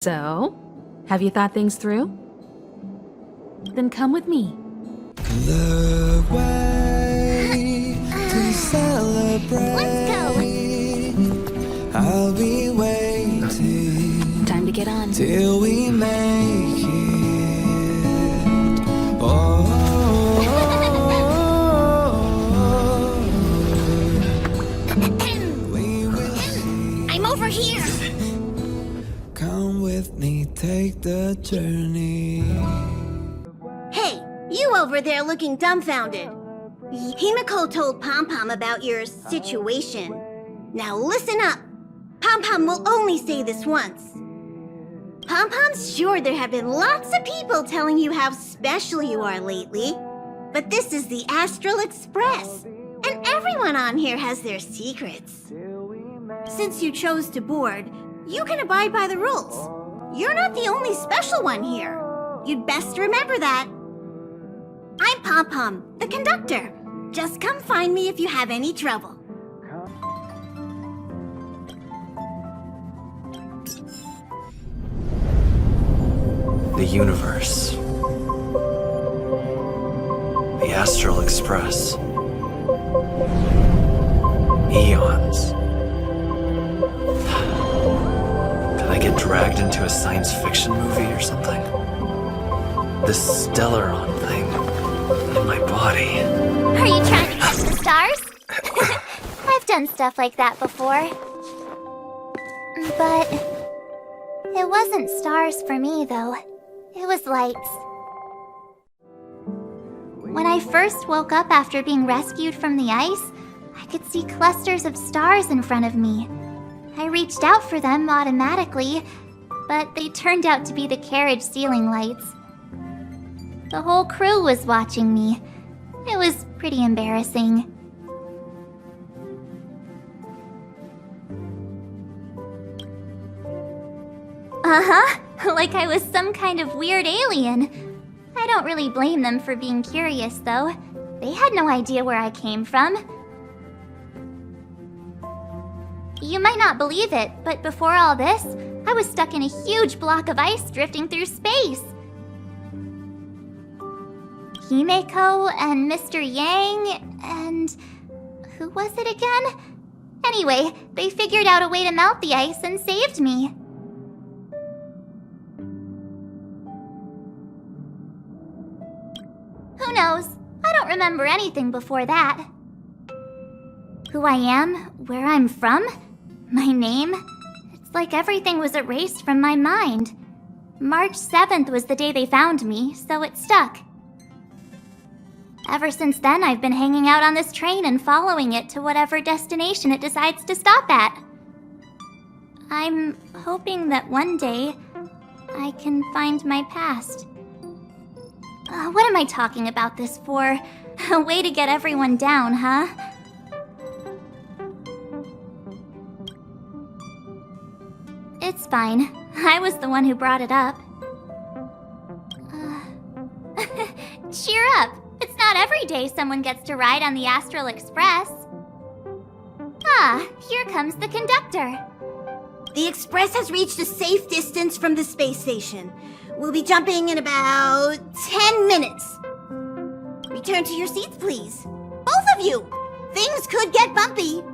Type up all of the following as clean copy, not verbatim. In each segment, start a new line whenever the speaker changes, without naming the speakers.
So, have you thought things through? Then come with me.
The way to celebrate.
Let's go.
I'll be waiting.
Time to get on.
Till we make it. Oh. We will see.
I'm over here.
Come with me, take the journey.
Hey, you over there looking dumbfounded. Himiko told Pom-Pom about your situation. Now listen up. Pom-Pom will only say this once. Pom-Pom's sure there have been lots of people telling you how special you are lately. But this is the Astral Express, and everyone on here has their secrets. Since you chose to board, you can abide by the rules. You're not the only special one here. You'd best remember that. I'm Pom-Pom, the conductor. Just come find me if you have any trouble.
The universe. The Astral Express. Eons. Did I get dragged into a science fiction movie or something? This Stellaron thing in my body.
Are you trying to catch the stars? I've done stuff like that before. But it wasn't stars for me, though. It was lights. When I first woke up after being rescued from the ice, I could see clusters of stars in front of me. I reached out for them automatically, but they turned out to be the carriage ceiling lights. The whole crew was watching me. It was pretty embarrassing. Uh-huh, like I was some kind of weird alien. I don't really blame them for being curious, though. They had no idea where I came from. You might not believe it, but before all this, I was stuck in a huge block of ice drifting through space. Himeko and Mr. Yang and... who was it again? Anyway, they figured out a way to melt the ice and saved me. Who knows? I don't remember anything before that. Who I am, where I'm from, my name, it's like everything was erased from my mind. March 7th was the day they found me, so it stuck. Ever since then, I've been hanging out on this train and following it to whatever destination it decides to stop at. I'm hoping that one day, I can find my past. What am I talking about this for? A way to get everyone down, huh? It's fine. I was the one who brought it up. Cheer up! It's not every day someone gets to ride on the Astral Express. Ah, here comes the conductor. The Express has reached a safe distance from the space station. We'll be jumping in about 10 minutes. Return to your seats, please. Both of you! Things could get bumpy.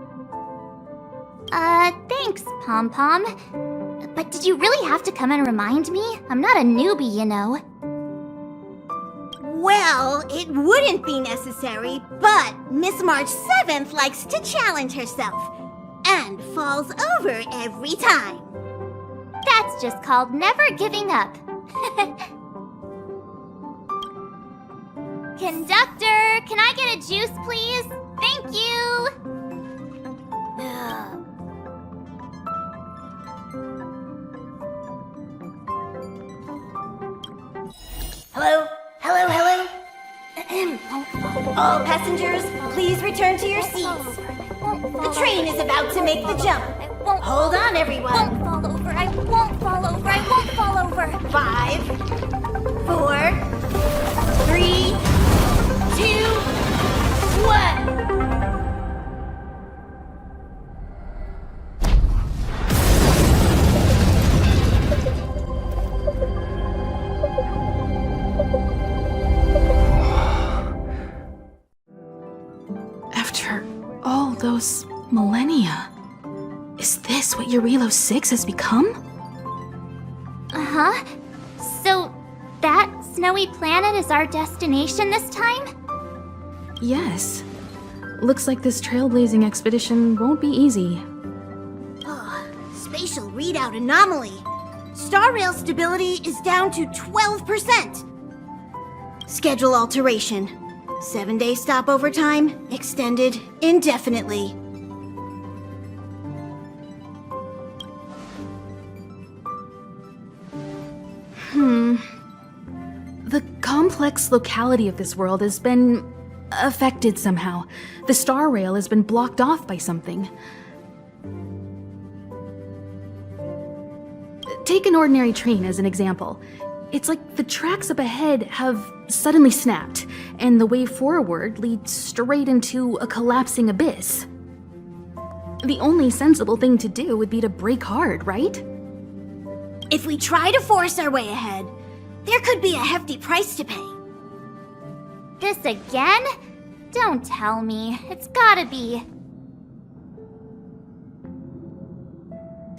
Thanks, Pom-Pom. But did you really have to come and remind me? I'm not a newbie, you know. Well, it wouldn't be necessary, but Miss March 7th likes to challenge herself. And falls over every time. That's just called never giving up. Conductor, can I get a juice, please? Thank you! Hello? Hello, hello? All passengers, please return to your seats. The train is about to make the jump. Hold on, everyone. I won't fall over. I won't fall over. I won't fall over. 5, 4, 3, 2, 1.
across millennia. Is this what Eurilo 6 has become?
Uh-huh. So, that snowy planet is our destination this time?
Yes. Looks like this trailblazing expedition won't be easy.
Spatial readout anomaly. Star rail stability is down to 12%. Schedule alteration. 7-day stopover time extended indefinitely.
The complex locality of this world has been affected somehow. The star rail has been blocked off by something. Take an ordinary train as an example. It's like the tracks up ahead have suddenly snapped, and the way forward leads straight into a collapsing abyss. The only sensible thing to do would be to brake hard, right?
If we try to force our way ahead, there could be a hefty price to pay.
This again? Don't tell me. It's gotta be.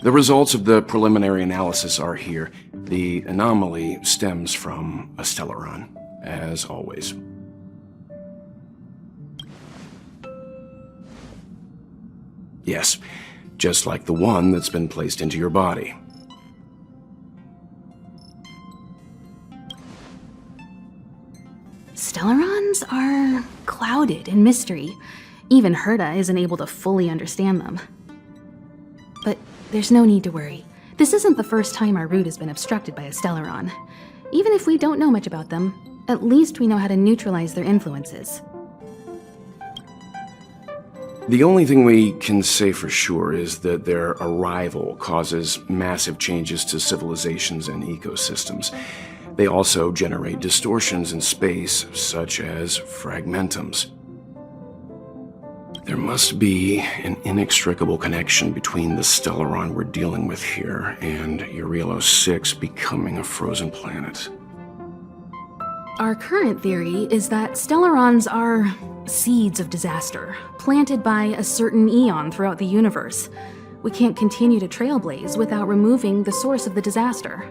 The results of the preliminary analysis are here. The anomaly stems from a stellaron, as always. Yes, just like the one that's been placed into your body.
Stellarons are clouded in mystery. Even Herta isn't able to fully understand them. But there's no need to worry. This isn't the first time our route has been obstructed by a Stellaron. Even if we don't know much about them, at least we know how to neutralize their influences.
The only thing we can say for sure is that their arrival causes massive changes to civilizations and ecosystems. They also generate distortions in space, such as fragmentums. There must be an inextricable connection between the Stellaron we're dealing with here and Eurilo 6 becoming a frozen planet.
Our current theory is that Stellarons are seeds of disaster, planted by a certain eon throughout the universe. We can't continue to trailblaze without removing the source of the disaster.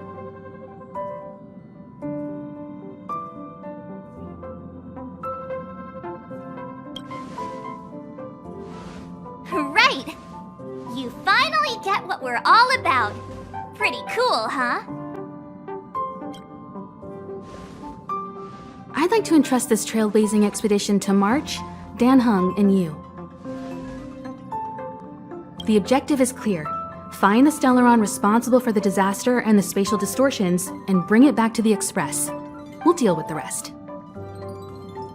Right! You finally get what we're all about. Pretty cool, huh?
I'd like to entrust this trailblazing expedition to March, Dan Hung, and you. The objective is clear. Find the Stellaron responsible for the disaster and the spatial distortions, and bring it back to the Express. We'll deal with the rest.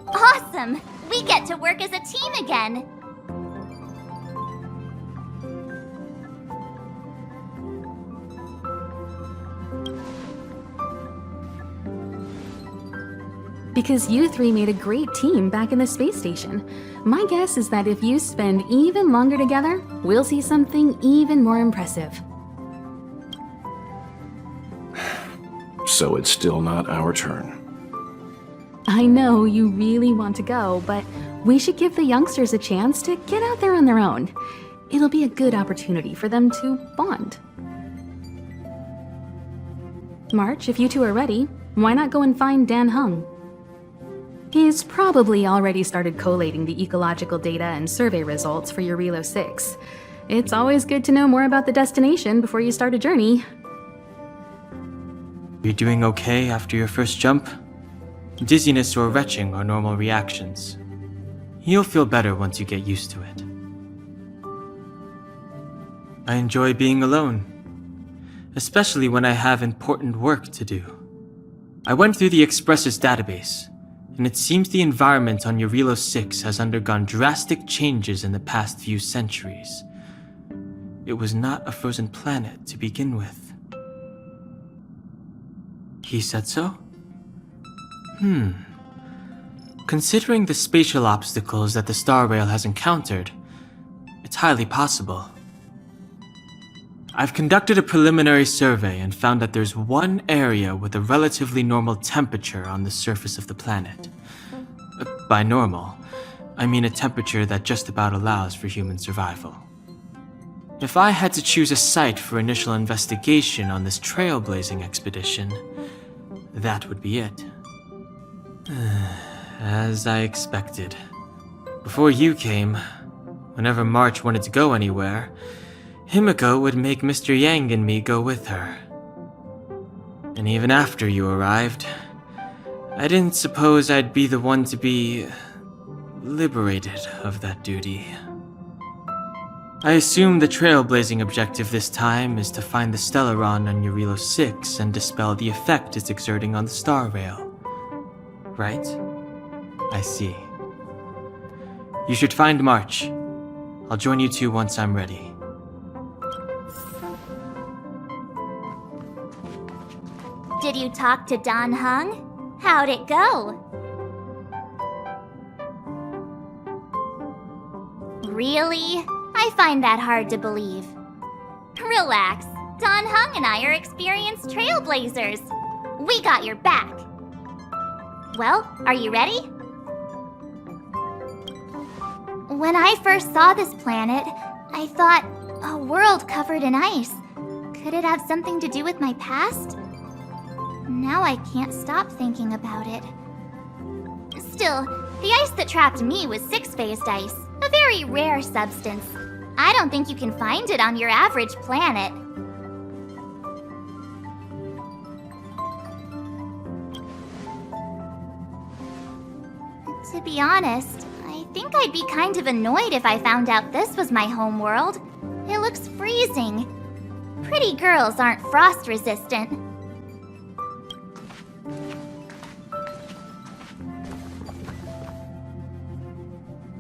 Awesome! We get to work as a team again!
Because you three made a great team back in the space station. My guess is that if you spend even longer together, we'll see something even more impressive.
So it's still not our turn.
I know you really want to go, but we should give the youngsters a chance to get out there on their own. It'll be a good opportunity for them to bond. March, if you two are ready, why not go and find Dan Hung? He's probably already started collating the ecological data and survey results for Eurilo 6. It's always good to know more about the destination before you start a journey.
You're doing okay after your first jump? Dizziness or retching are normal reactions. You'll feel better once you get used to it. I enjoy being alone, especially when I have important work to do. I went through the Express's database, and it seems the environment on Eurilo 6 has undergone drastic changes in the past few centuries. It was not a frozen planet to begin with. He said so? Considering the spatial obstacles that the Star Rail has encountered, it's highly possible. I've conducted a preliminary survey and found that there's one area with a relatively normal temperature on the surface of the planet. By normal, I mean a temperature that just about allows for human survival. If I had to choose a site for initial investigation on this trailblazing expedition, that would be it. As I expected. Before you came, whenever March wanted to go anywhere, Himiko would make Mr. Yang and me go with her. And even after you arrived, I didn't suppose I'd be the one to be liberated of that duty. I assume the trailblazing objective this time is to find the Stellaron on Eurilo 6 and dispel the effect it's exerting on the Star Rail. Right? I see. You should find March. I'll join you two once I'm ready.
Did you talk to Don Hung? How'd it go? Really? I find that hard to believe. Relax. Don Hung and I are experienced trailblazers. We got your back. Well, are you ready? When I first saw this planet, I thought, a world covered in ice. Could it have something to do with my past? Now I can't stop thinking about it. Still, the ice that trapped me was six-phased ice, a very rare substance. I don't think you can find it on your average planet. To be honest, I think I'd be kind of annoyed if I found out this was my home world. It looks freezing. Pretty girls aren't frost resistant.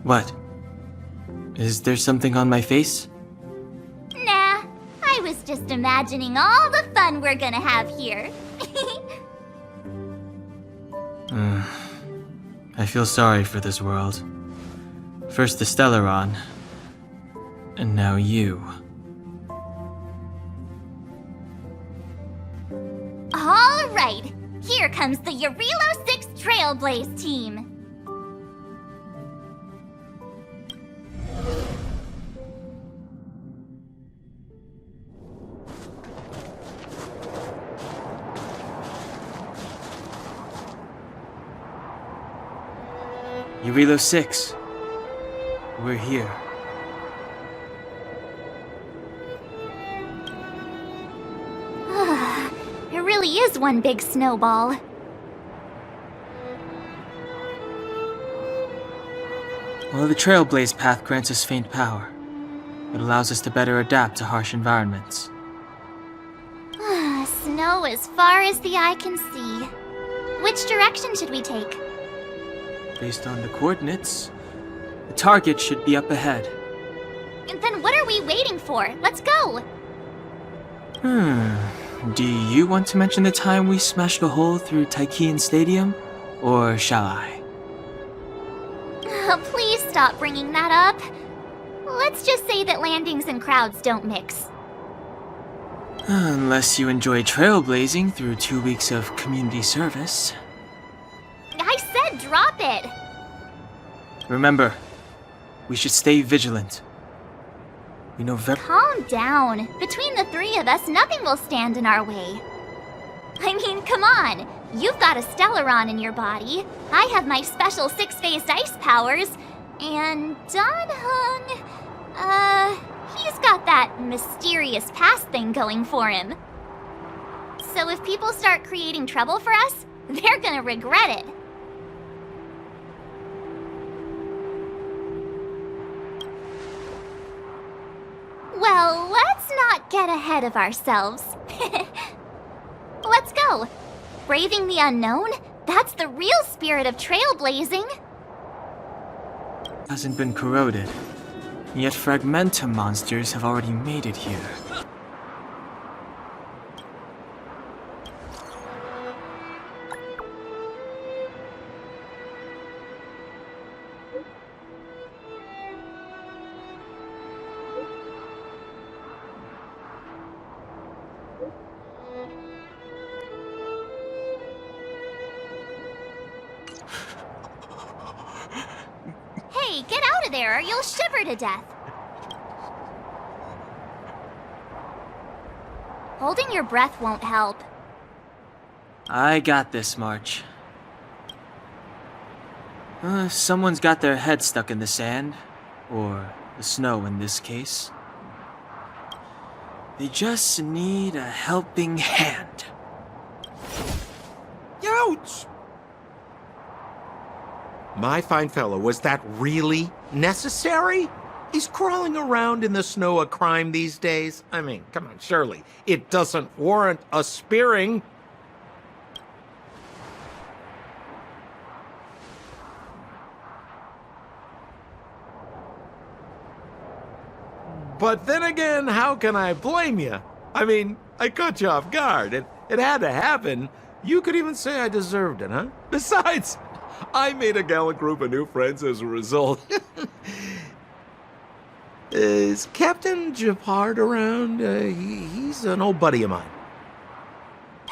What? Is there something on my face?
Nah, I was just imagining all the fun we're gonna have here.
I feel sorry for this world. First the Stellaron, and now you.
All right, here comes the Eurilo 6 Trailblaze team.
Eurilo 6. We're here.
It really is one big snowball.
Well, the Trailblaze path grants us faint power. It allows us to better adapt to harsh environments.
Snow as far as the eye can see. Which direction should we take?
Based on the coordinates, the target should be up ahead.
Then what are we waiting for? Let's go!
Do you want to mention the time we smashed a hole through Taikian Stadium? Or shall I?
Please stop bringing that up. Let's just say that landings and crowds don't mix.
Unless you enjoy trailblazing through 2 weeks of community service.
I said drop it!
Remember, we should stay vigilant. We know
Calm down. Between the three of us, nothing will stand in our way. I mean, come on. You've got a Stellaron in your body. I have my special six-phased ice powers. And Don Hung, he's got that mysterious past thing going for him. So if people start creating trouble for us, they're gonna regret it. Well, let's not get ahead of ourselves. Let's go. Braving the unknown? That's the real spirit of trailblazing.
hasn't been corroded. Yet fragmentum monsters have already made it here.
Hey, get out of there or you'll shiver to death. Holding your breath won't help.
I got this, March. Someone's got their head stuck in the sand, or the snow in this case. They just need a helping hand.
Ouch! My fine fellow, was that really necessary? He's crawling around in the snow a crime these days. I mean, come on, surely. It doesn't warrant a spearing. But then again, how can I blame you? I mean, I caught you off guard. It had to happen. You could even say I deserved it, huh? Besides, I made a gallant group of new friends as a result. Is Captain Japard around? He's an old buddy of mine.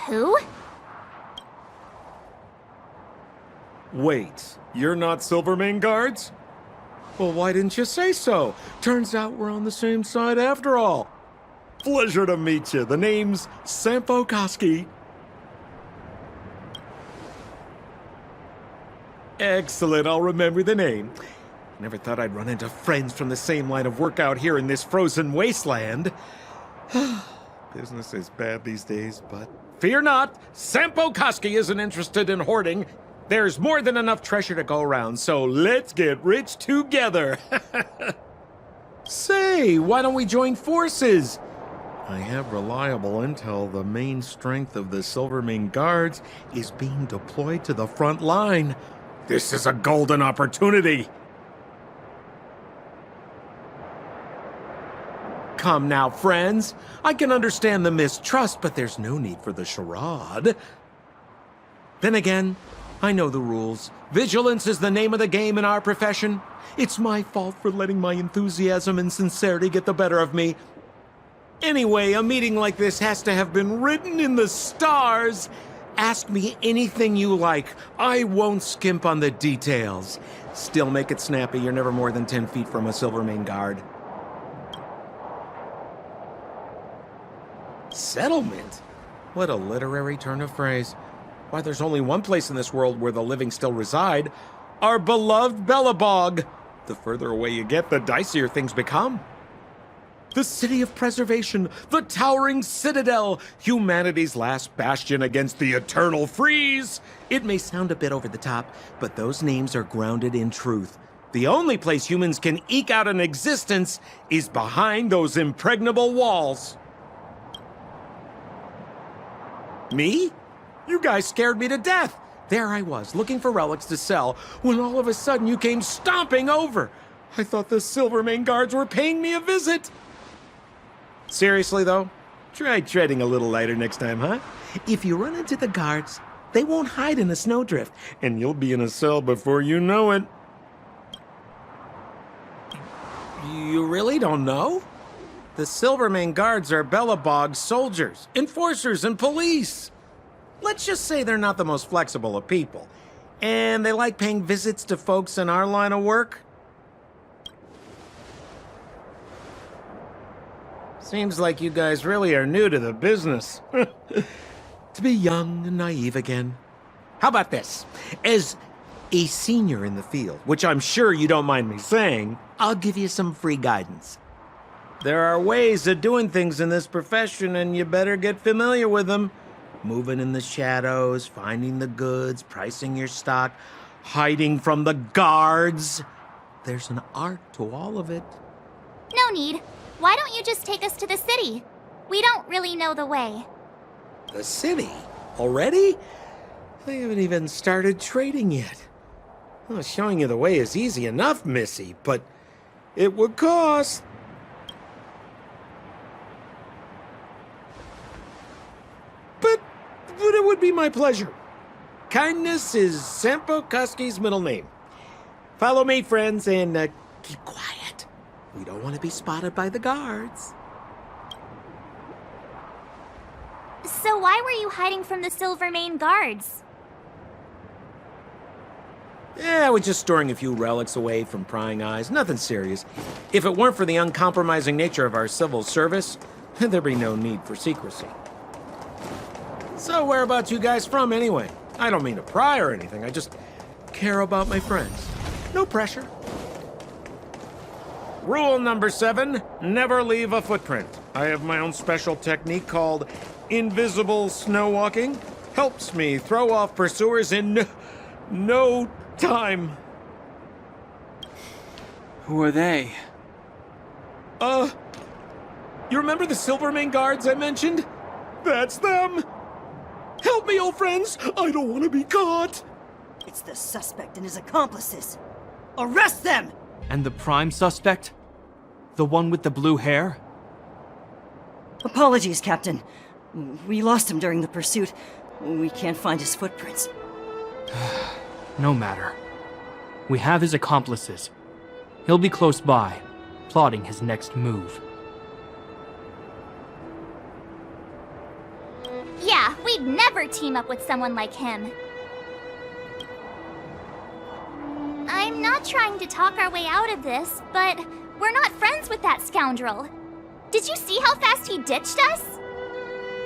Who?
Wait, you're not Silvermane Guards? Well, why didn't you say so? Turns out we're on the same side after all. Pleasure to meet you. The name's Sampo Koski. Excellent, I'll remember the name. Never thought I'd run into friends from the same line of work out here in this frozen wasteland. Business is bad these days, but fear not, Sampo Koski isn't interested in hoarding. There's more than enough treasure to go around, so let's get rich together. Say, why don't we join forces? I have reliable intel the main strength of the Silvermane Guards is being deployed to the front line. This is a golden opportunity. Come now, friends. I can understand the mistrust, but there's no need for the charade. Then again, I know the rules. Vigilance is the name of the game in our profession. It's my fault for letting my enthusiasm and sincerity get the better of me. Anyway, a meeting like this has to have been written in the stars. Ask me anything you like. I won't skimp on the details. Still make it snappy. You're never more than 10 feet from a Silvermane Guard. Settlement? What a literary turn of phrase. Why, there's only one place in this world where the living still reside. Our beloved Bellabog. The further away you get, the dicier things become. The city of preservation, the towering citadel, humanity's last bastion against the eternal freeze. It may sound a bit over the top, but those names are grounded in truth. The only place humans can eke out an existence is behind those impregnable walls. Me? You guys scared me to death. There I was, looking for relics to sell, when all of a sudden you came stomping over. I thought the Silvermane Guards were paying me a visit. Seriously, though, try treading a little lighter next time, huh? If you run into the guards, they won't hide in a snowdrift, and you'll be in a cell before you know it. You really don't know? The Silvermane Guards are Bellabog's soldiers, enforcers, and police. Let's just say they're not the most flexible of people, and they like paying visits to folks in our line of work. Seems like you guys really are new to the business. To be young and naive again. How about this? As a senior in the field, which I'm sure you don't mind me saying, I'll give you some free guidance. There are ways of doing things in this profession, and you better get familiar with them. Moving in the shadows, finding the goods, pricing your stock, hiding from the guards. There's an art to all of it.
No need. Why don't you just take us to the city? We don't really know the way.
The city? Already? They haven't even started trading yet. Well, showing you the way is easy enough, Missy, but it would cost. But it would be my pleasure. Kindness is Sampo Koski's middle name. Follow me, friends, and keep quiet. We don't want to be spotted by the guards.
So why were you hiding from the Silvermane Guards?
Yeah, we're just storing a few relics away from prying eyes. Nothing serious. If it weren't for the uncompromising nature of our civil service, there'd be no need for secrecy. So whereabouts you guys from, anyway? I don't mean to pry or anything. I just care about my friends. No pressure. Rule number 7, never leave a footprint. I have my own special technique called invisible snow walking. Helps me throw off pursuers in no time.
Who are they?
You remember the Silvermane guards I mentioned? That's them! Help me, old friends! I don't want to be caught!
It's the suspect and his accomplices. Arrest them!
And the prime suspect? The one with the blue hair?
Apologies, Captain. We lost him during the pursuit. We can't find his footprints.
No matter. We have his accomplices. He'll be close by, plotting his next move.
Yeah, we'd never team up with someone like him. I'm not trying to talk our way out of this, but we're not friends with that scoundrel. Did you see how fast he ditched us?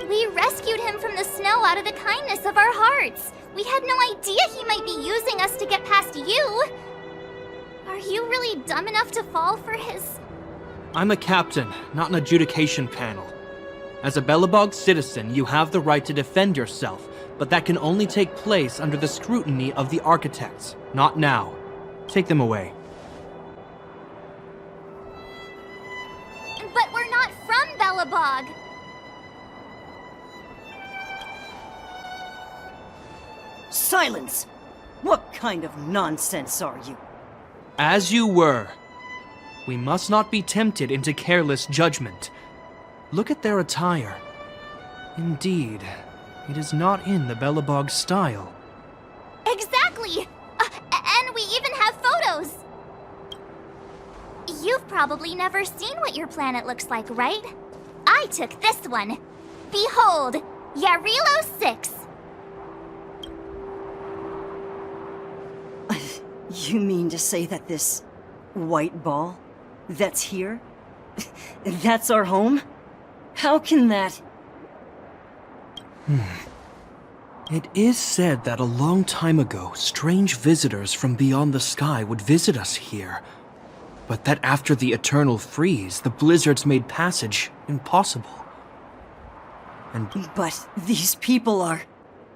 We rescued him from the snow out of the kindness of our hearts. We had no idea he might be using us to get past you. Are you really dumb enough to fall for his...
I'm a captain, not an adjudication panel. As a Belobog citizen, you have the right to defend yourself, but that can only take place under the scrutiny of the architects, not now. Take them away.
But we're not from Belobog.
Silence! What kind of nonsense are you?
As you were. We must not be tempted into careless judgment. Look at their attire. Indeed, it is not in the Belobog style.
Exactly! And we even have photos! You've probably never seen what your planet looks like, right? I took this one. Behold, Yarilo 6.
You mean to say that this white ball that's here, that's our home? How can that...
It is said that a long time ago, strange visitors from beyond the sky would visit us here. But that after the eternal freeze, the blizzards made passage impossible.
But these people are...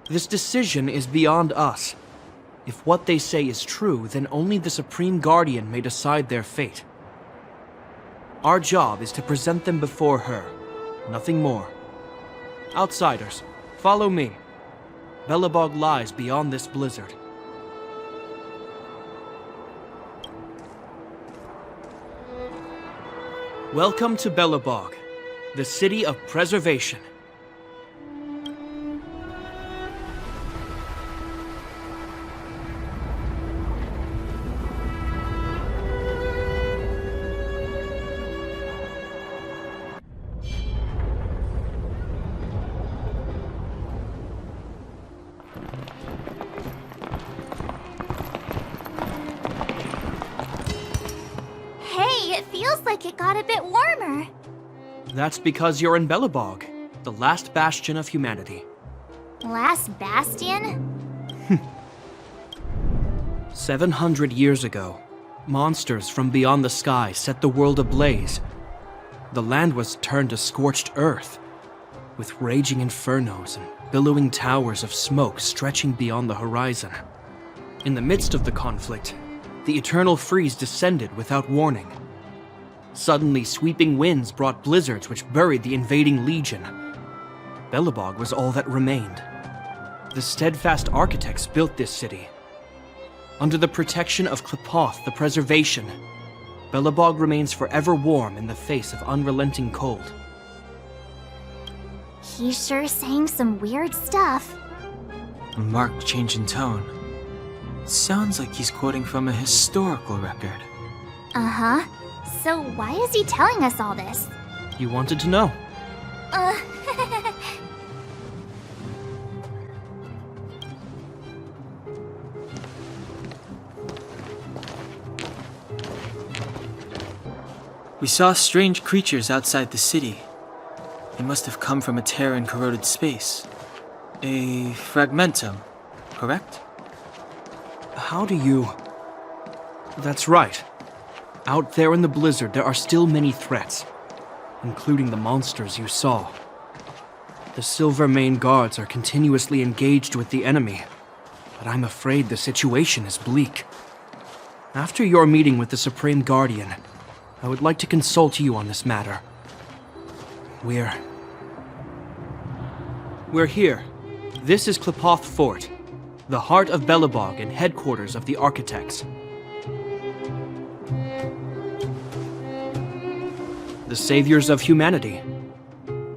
This decision is beyond us. If what they say is true, then only the Supreme Guardian may decide their fate. Our job is to present them before her. Nothing more. Outsiders, follow me. Belobog lies beyond this blizzard. Welcome to Belobog, the city of preservation.
It got a bit warmer.
That's because you're in Belobog, the last bastion of humanity.
Last bastion?
700 years ago, monsters from beyond the sky set the world ablaze. The land was turned to scorched earth, with raging infernos and billowing towers of smoke stretching beyond the horizon. In the midst of the conflict, the eternal freeze descended without warning. Suddenly, sweeping winds brought blizzards which buried the invading legion. Belobog was all that remained. The steadfast architects built this city. Under the protection of Klepoth, the preservation, Belobog remains forever warm in the face of unrelenting cold.
He's sure saying some weird stuff.
A marked change in tone. It sounds like he's quoting from a historical record.
Uh-huh. So why is he telling us all this?
You wanted to know.
We saw strange creatures outside the city. They must have come from a tear in corroded space. A fragmentum, correct?
How do you... That's right. Out there in the blizzard, there are still many threats, including the monsters you saw. The Silvermane guards are continuously engaged with the enemy, but I'm afraid the situation is bleak. After your meeting with the Supreme Guardian, I would like to consult you on this matter. We're here. This is Klipoth Fort, the heart of Belobog and headquarters of the Architects. The saviors of humanity.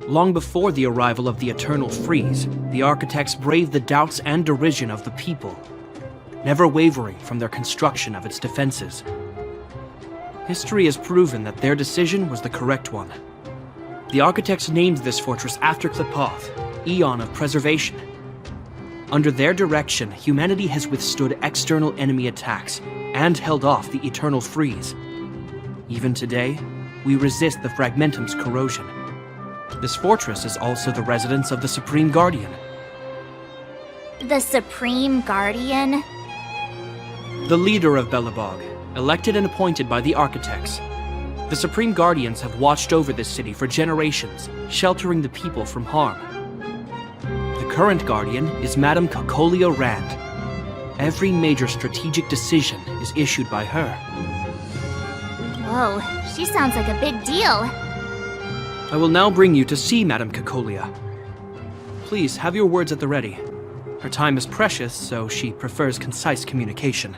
Long before the arrival of the Eternal Freeze, the Architects braved the doubts and derision of the people, never wavering from their construction of its defenses. History has proven that their decision was the correct one. The Architects named this fortress after Klipoth, Eon of Preservation. Under their direction, humanity has withstood external enemy attacks and held off the Eternal Freeze. Even today, we resist the Fragmentum's corrosion. This fortress is also the residence of the Supreme Guardian.
The Supreme Guardian?
The leader of Belobog, elected and appointed by the Architects. The Supreme Guardians have watched over this city for generations, sheltering the people from harm. The current Guardian is Madame Cocolia Rand. Every major strategic decision is issued by her.
Whoa, she sounds like a big deal.
I will now bring you to see Madame Cocolia. Please, have your words at the ready. Her time is precious, so she prefers concise communication.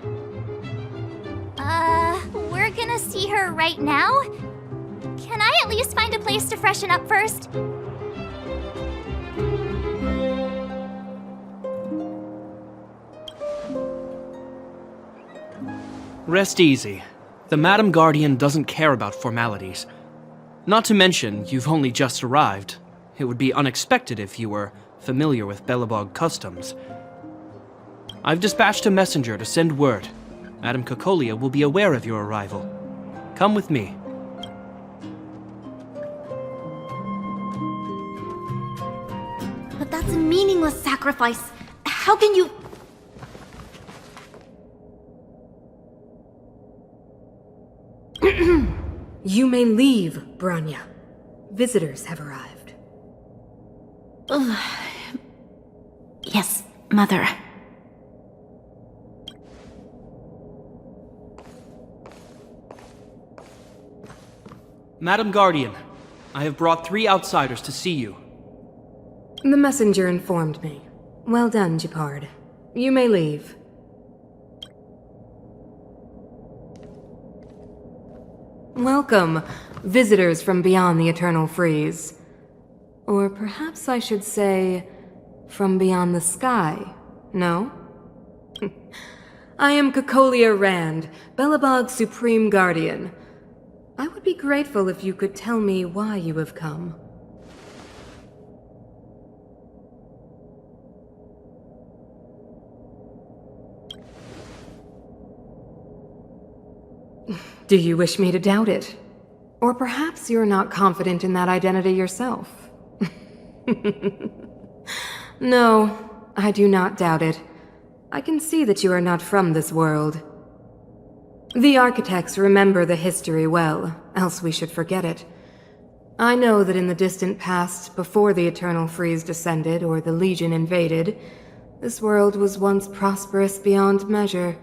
We're gonna see her right now? Can I at least find a place to freshen up first?
Rest easy. The Madam Guardian doesn't care about formalities. Not to mention, you've only just arrived. It would be unexpected if you were familiar with Belobog customs. I've dispatched a messenger to send word. Madame Cocolia will be aware of your arrival. Come with me.
But that's a meaningless sacrifice. How can you...
You may leave, Branya. Visitors have arrived.
Yes, Mother.
Madam Guardian, I have brought 3 outsiders to see you.
The messenger informed me. Well done, Gepard. You may leave. Welcome, visitors from beyond the Eternal Freeze. Or perhaps I should say, from beyond the sky, no? I am Cocolia Rand, Belobog's Supreme Guardian. I would be grateful if you could tell me why you have come. Do you wish me to doubt it? Or perhaps you're not confident in that identity yourself? No, I do not doubt it. I can see that you are not from this world. The Architects remember the history well, else we should forget it. I know that in the distant past, before the Eternal Freeze descended or the Legion invaded, this world was once prosperous beyond measure.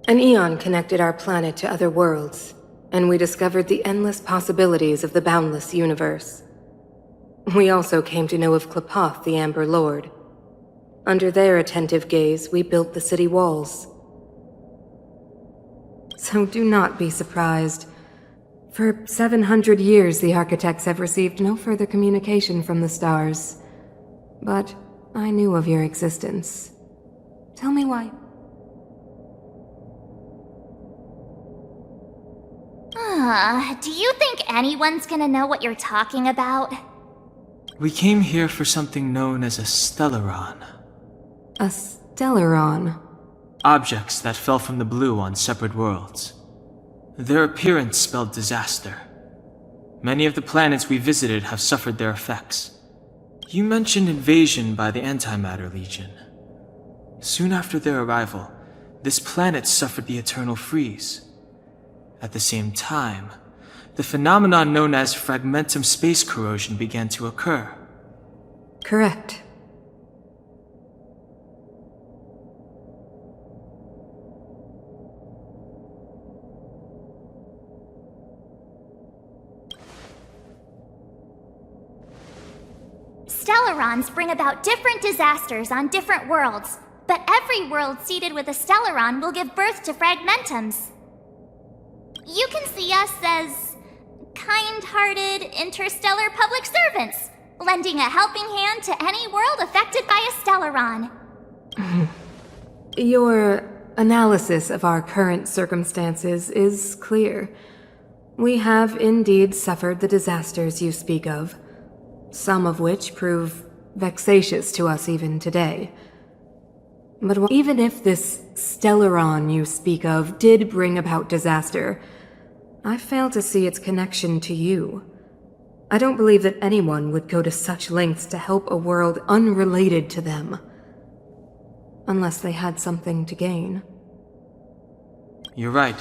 An eon connected our planet to other worlds, and we discovered the endless possibilities of the boundless universe. We also came to know of Klipoth, the Amber Lord. Under their attentive gaze, we built the city walls. So do not be surprised. For 700 years, the Architects have received no further communication from the stars. But I knew of your existence. Tell me why.
Do you think anyone's gonna know what you're talking about?
We came here for something known as a stellaron.
A stellaron?
Objects that fell from the blue on separate worlds. Their appearance spelled disaster. Many of the planets we visited have suffered their effects. You mentioned invasion by the Antimatter Legion. Soon after their arrival, this planet suffered the eternal freeze. At the same time, the phenomenon known as fragmentum space corrosion began to occur.
Correct.
Stellarons bring about different disasters on different worlds, but every world seeded with a Stellaron will give birth to fragmentums. You can see us as kind-hearted interstellar public servants, lending a helping hand to any world affected by a Stellaron.
Your analysis of our current circumstances is clear. We have indeed suffered the disasters you speak of, some of which prove vexatious to us even today. But even if this Stellaron you speak of did bring about disaster, I fail to see its connection to you. I don't believe that anyone would go to such lengths to help a world unrelated to them. Unless they had something to gain.
You're right.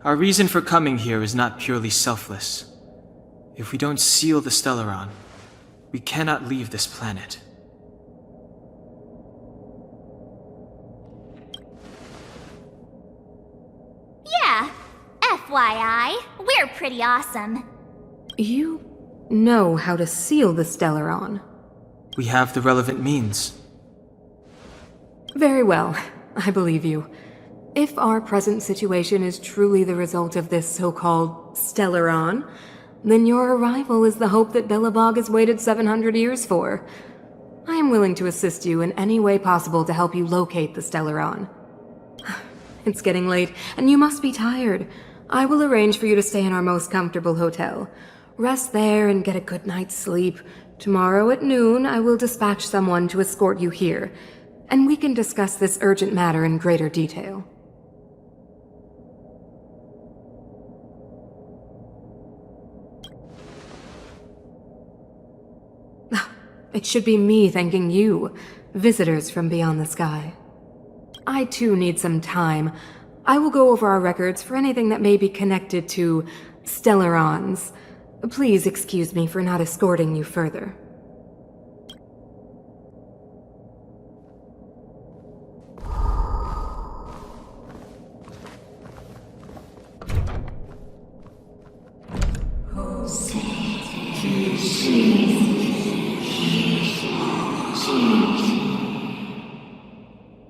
Our reason for coming here is not purely selfless. If we don't seal the Stellaron, we cannot leave this planet.
Yeah, FYI, we're pretty awesome.
You know how to seal the Stellaron.
We have the relevant means.
Very well, I believe you. If our present situation is truly the result of this so-called Stellaron, then your arrival is the hope that Belobog has waited 700 years for. I am willing to assist you in any way possible to help you locate the Stellaron. It's getting late, and you must be tired. I will arrange for you to stay in our most comfortable hotel. Rest there and get a good night's sleep. Tomorrow at noon, I will dispatch someone to escort you here, and we can discuss this urgent matter in greater detail. It should be me thanking you, visitors from beyond the sky. I too need some time. I will go over our records for anything that may be connected to Stellarons. Please excuse me for not escorting you further.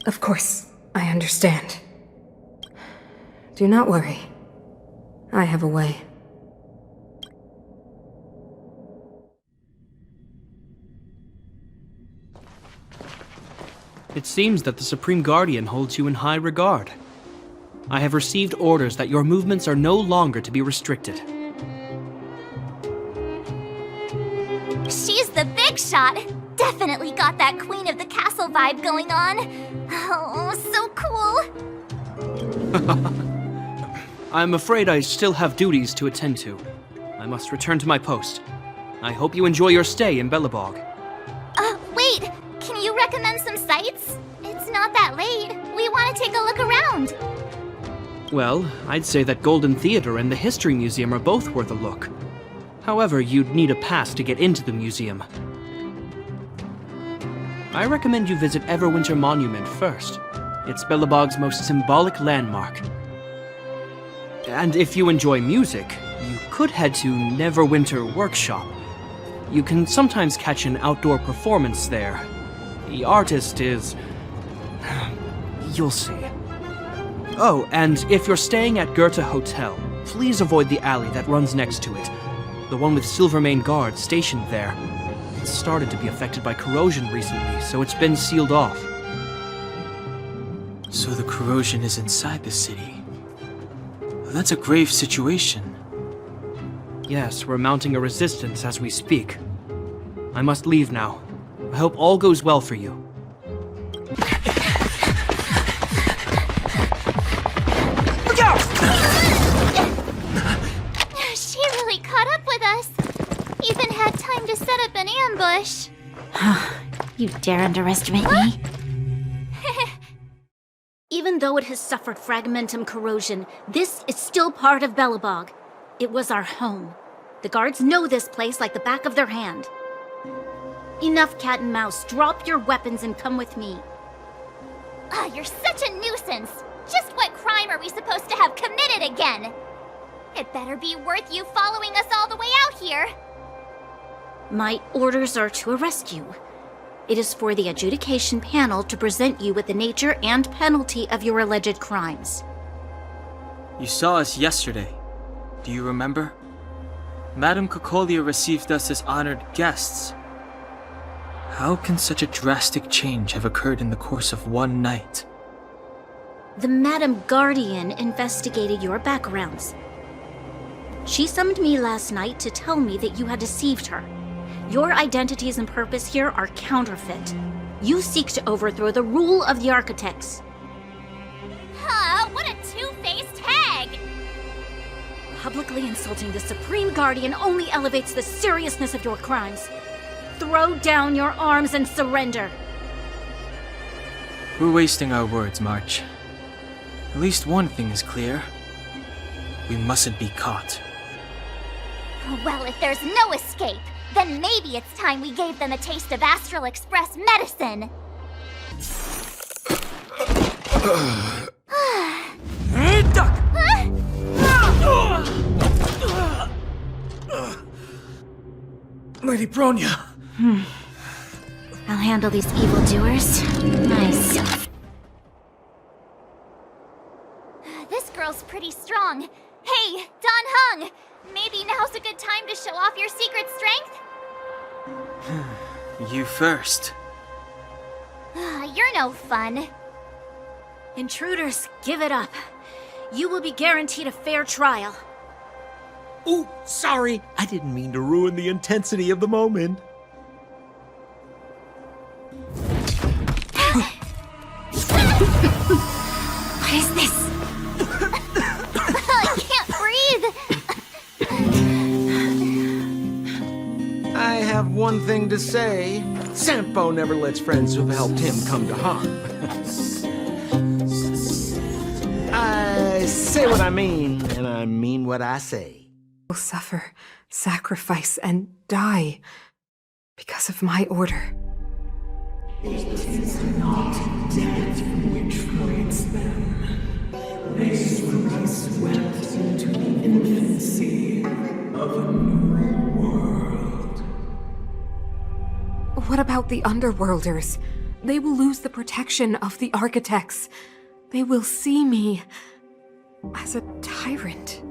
Of course, I understand. Do not worry. I have a way.
It seems that the Supreme Guardian holds you in high regard. I have received orders that your movements are no longer to be restricted.
She's the big shot! Definitely got that Queen of the Castle vibe going on. Oh, so cool.
I'm afraid I still have duties to attend to. I must return to my post. I hope you enjoy your stay in Belobog.
Wait! Can you recommend some sites? It's not that late. We want to take a look around.
Well, I'd say that Golden Theater and the History Museum are both worth a look. However, you'd need a pass to get into the museum. I recommend you visit Everwinter Monument first. It's Belobog's most symbolic landmark. And if you enjoy music, you could head to Neverwinter Workshop. You can sometimes catch an outdoor performance there. The artist is... you'll see. Oh, and if you're staying at Goethe Hotel, please avoid the alley that runs next to it. The one with Silvermane guards stationed there. It's started to be affected by corrosion recently, so it's been sealed off.
So the corrosion is inside the city. That's a grave situation.
Yes, we're mounting a resistance as we speak. I must leave now. I hope all goes well for you. Look out!
set up an ambush.
You dare underestimate me?
Even though it has suffered fragmentum corrosion, this is still part of Belobog. It was our home. The guards know this place like the back of their hand. Enough cat and mouse. Drop your weapons and come with me.
You're such a nuisance. Just what crime are we supposed to have committed again? It better be worth you following us all the way out here.
My orders are to arrest you. It is for the adjudication panel to present you with the nature and penalty of your alleged crimes.
You saw us yesterday. Do you remember? Madame Cocolia received us as honored guests. How can such a drastic change have occurred in the course of one night?
The Madam Guardian investigated your backgrounds. She summoned me last night to tell me that you had deceived her. Your identities and purpose here are counterfeit. You seek to overthrow the rule of the architects.
What a two-faced hag!
Publicly insulting the Supreme Guardian only elevates the seriousness of your crimes. Throw down your arms and surrender.
We're wasting our words, March. At least one thing is clear. We mustn't be caught.
Well, if there's no escape, then maybe it's time we gave them a taste of Astral Express medicine.
Duck! Lady Bronya!
I'll handle these evildoers. Nice.
This girl's pretty strong. Hey, Don Hung! Maybe now's a good time to show off your secret strength?
You first.
You're no fun.
Intruders, give it up. You will be guaranteed a fair trial.
Ooh, sorry. I didn't mean to ruin the intensity of the moment.
What is this?
I can't breathe.
I have one thing to say. Sampo never lets friends who've helped him come to harm. I say what I mean, and I mean what I say.
Will suffer, sacrifice, and die because of my order. What about the Underworlders? They will lose the protection of the architects. They will see me as a tyrant.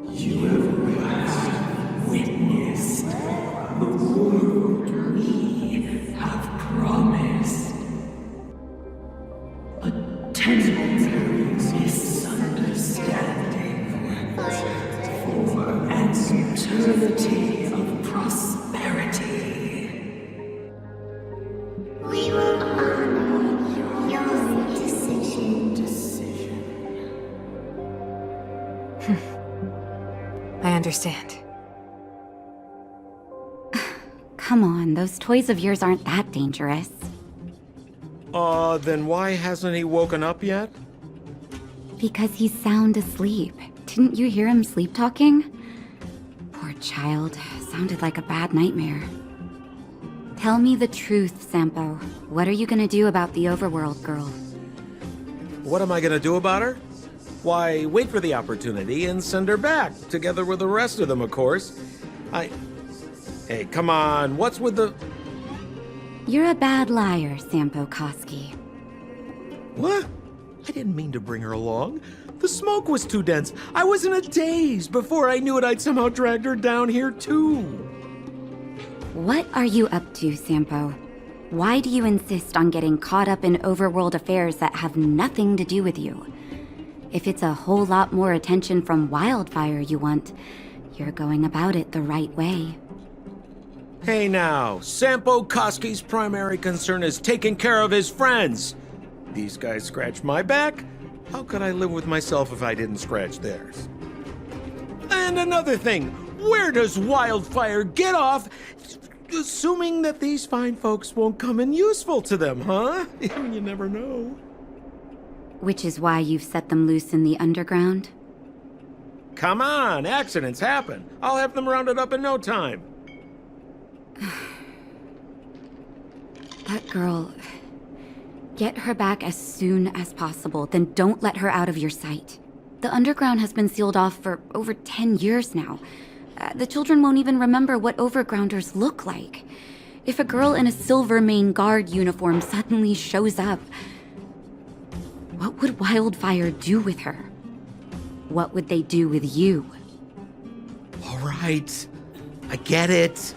You have last witnessed the world we have promised. A temporary misunderstanding for an eternity of prosperity. We will honor your decision.
I understand.
Come on, those toys of yours aren't that dangerous.
Then why hasn't he woken up yet?
Because he's sound asleep. Didn't you hear him sleep talking? Poor child. Sounded like a bad nightmare. Tell me the truth, Sampo. What are you gonna do about the overworld girl?
What am I gonna do about her? Why, wait for the opportunity and send her back, together with the rest of them, of course. Hey, come on, what's with the...
You're a bad liar, Sampo Koski.
What? I didn't mean to bring her along. The smoke was too dense. I was in a daze. Before I knew it, I'd somehow dragged her down here, too.
What are you up to, Sampo? Why do you insist on getting caught up in overworld affairs that have nothing to do with you? If it's a whole lot more attention from Wildfire you want, you're going about it the right way.
Hey now, Sampo Koski's primary concern is taking care of his friends. These guys scratch my back. How could I live with myself if I didn't scratch theirs? And another thing, Where does Wildfire get off? Assuming that these fine folks won't come in useful to them, huh? I mean, you never know.
Which is why you've set them loose in the underground?
Come on, accidents happen. I'll have them rounded up in no time.
That girl... Get her back as soon as possible, then don't let her out of your sight. The underground has been sealed off for over 10 years now. The children won't even remember what overgrounders look like. If a girl in a Silvermane Guard uniform suddenly shows up, what would Wildfire do with her? What would they do with you?
All right, I get it.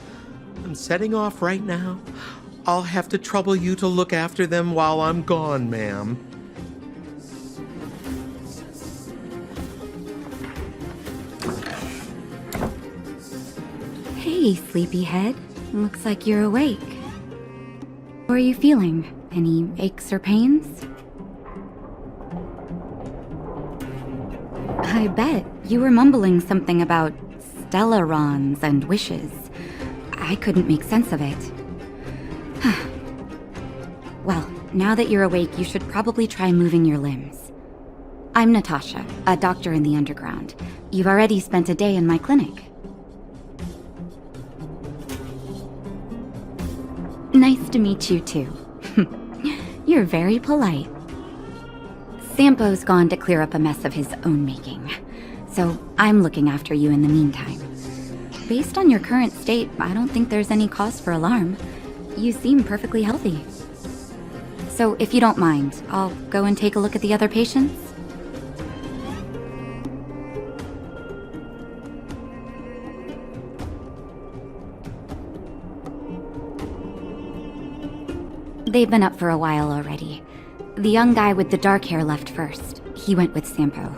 I'm setting off right now. I'll have to trouble you to look after them while I'm gone, ma'am.
Hey, sleepyhead. Looks like you're awake. How are you feeling? Any aches or pains? I bet. You were mumbling something about stellarons and wishes. I couldn't make sense of it. Well, now that you're awake, you should probably try moving your limbs. I'm Natasha, a doctor in the underground. You've already spent a day in my clinic. Nice to meet you, too. You're very polite. Sampo's gone to clear up a mess of his own making, so I'm looking after you in the meantime. Based on your current state, I don't think there's any cause for alarm. You seem perfectly healthy. So if you don't mind, I'll go and take a look at the other patients. They've been up for a while already. The young guy with the dark hair left first. He went with Sampo.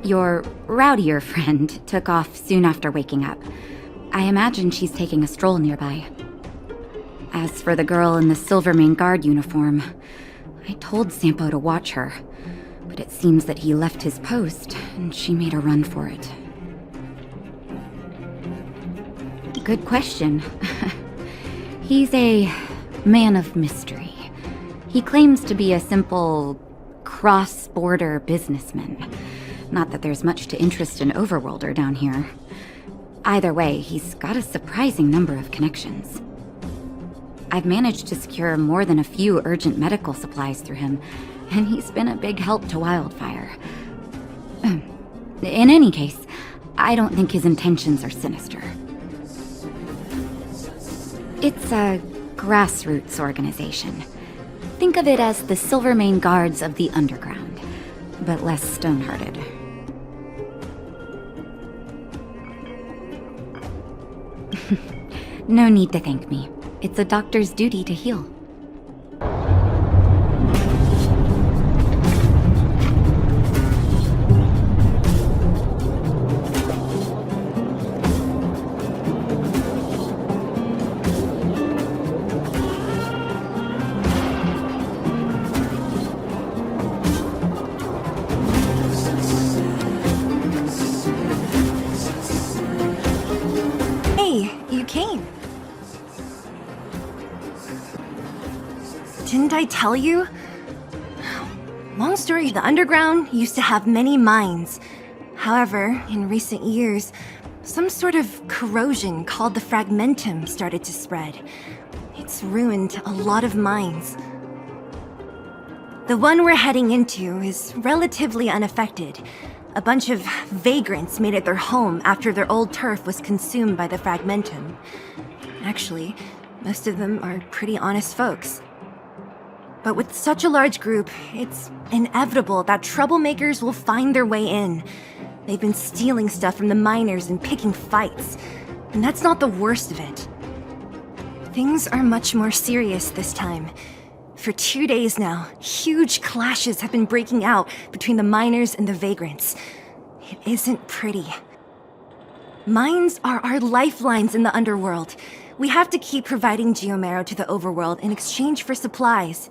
Your rowdier friend took off soon after waking up. I imagine she's taking a stroll nearby. As for the girl in the Silvermane Guard uniform, I told Sampo to watch her, but it seems that he left his post and she made a run for it. Good question. He's a man of mystery. He claims to be a simple cross-border businessman. Not that there's much to interest an overworlder down here. Either way, he's got a surprising number of connections. I've managed to secure more than a few urgent medical supplies through him, and he's been a big help to Wildfire. In any case, I don't think his intentions are sinister. It's a grassroots organization. Think of it as the Silvermane Guards of the Underground, but less stone-hearted. No need to thank me. It's a doctor's duty to heal.
Didn't I tell you? Long story, the underground used to have many mines. However, in recent years, some sort of corrosion called the fragmentum started to spread. It's ruined a lot of mines. The one we're heading into is relatively unaffected. A bunch of vagrants made it their home after their old turf was consumed by the fragmentum. Actually, most of them are pretty honest folks. But with such a large group, it's inevitable that troublemakers will find their way in. They've been stealing stuff from the miners and picking fights. And that's not the worst of it. Things are much more serious this time. For 2 days now, huge clashes have been breaking out between the miners and the vagrants. It isn't pretty. Mines are our lifelines in the underworld. We have to keep providing geomarrow to the overworld in exchange for supplies.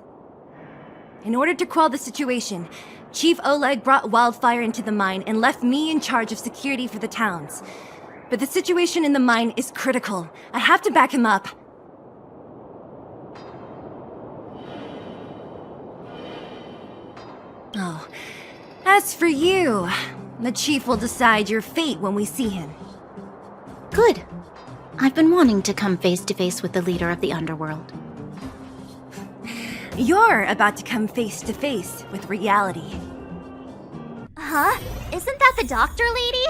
In order to quell the situation, Chief Oleg brought Wildfire into the mine and left me in charge of security for the towns. but the situation in the mine is critical. I have to back him up. Oh, as for you, the chief will decide your fate when we see him.
Good. I've been wanting to come face to face with the leader of the underworld.
You're about to come face to face with reality.
Huh? Isn't that the doctor lady?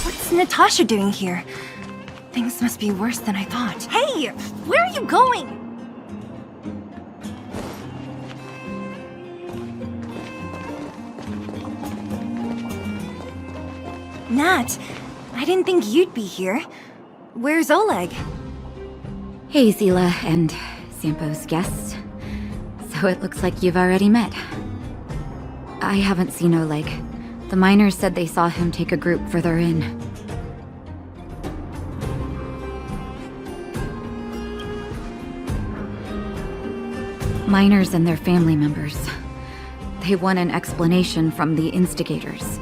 What's Natasha doing here? Things must be worse than I thought. Hey! Where are you going? Nat, I didn't think you'd be here. Where's Oleg?
Hey, Zila and Sampo's guests. So it looks like you've already met. I haven't seen Oleg. The miners said they saw him take a group further in. Miners and their family members. They want an explanation from the instigators.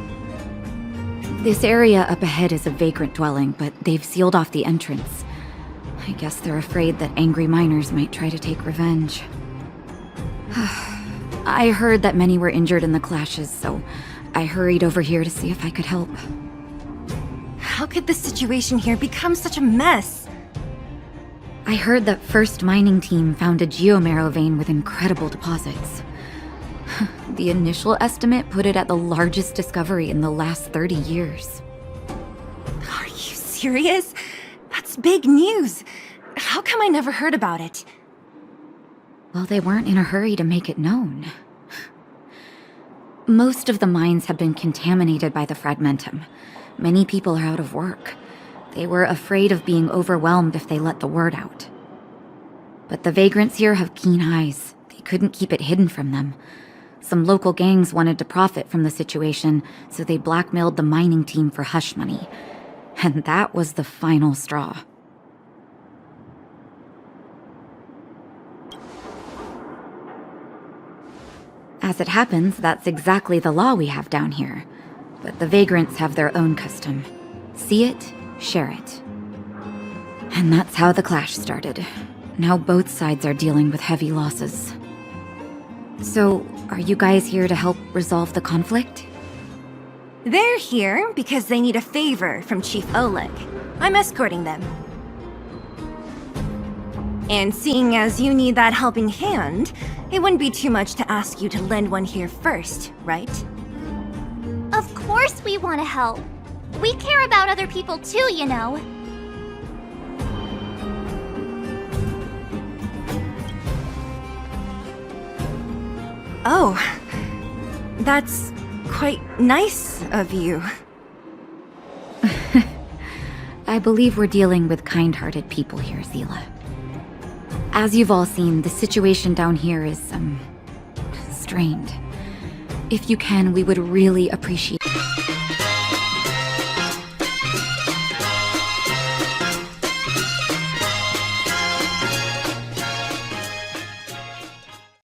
This area up ahead is a vagrant dwelling, but they've sealed off the entrance. I guess they're afraid that angry miners might try to take revenge. I heard that many were injured in the clashes, so I hurried over here to see if I could help.
How could the situation here become such a mess?
I heard that First Mining Team found a geomarrow vein with incredible deposits. The initial estimate put it at the largest discovery in the last 30 years.
Are you serious? That's big news. How come I never heard about it?
Well, they weren't in a hurry to make it known. Most of the mines have been contaminated by the fragmentum. Many people are out of work. They were afraid of being overwhelmed if they let the word out. But the vagrants here have keen eyes. They couldn't keep it hidden from them. Some local gangs wanted to profit from the situation, so they blackmailed the mining team for hush money. And that was the final straw. As it happens, that's exactly the law we have down here. But the vagrants have their own custom. See it, share it. And that's how the clash started. Now both sides are dealing with heavy losses. So, are you guys here to help resolve the conflict?
They're here because they need a favor from Chief Oleg. I'm escorting them. And seeing as you need that helping hand, it wouldn't be too much to ask you to lend one here first, right?
Of course we want to help. We care about other people too, you know.
Oh, that's quite nice of you.
I believe we're dealing with kind-hearted people here, Zila. As you've all seen, the situation down here is, strained. If you can, we would really appreciate it.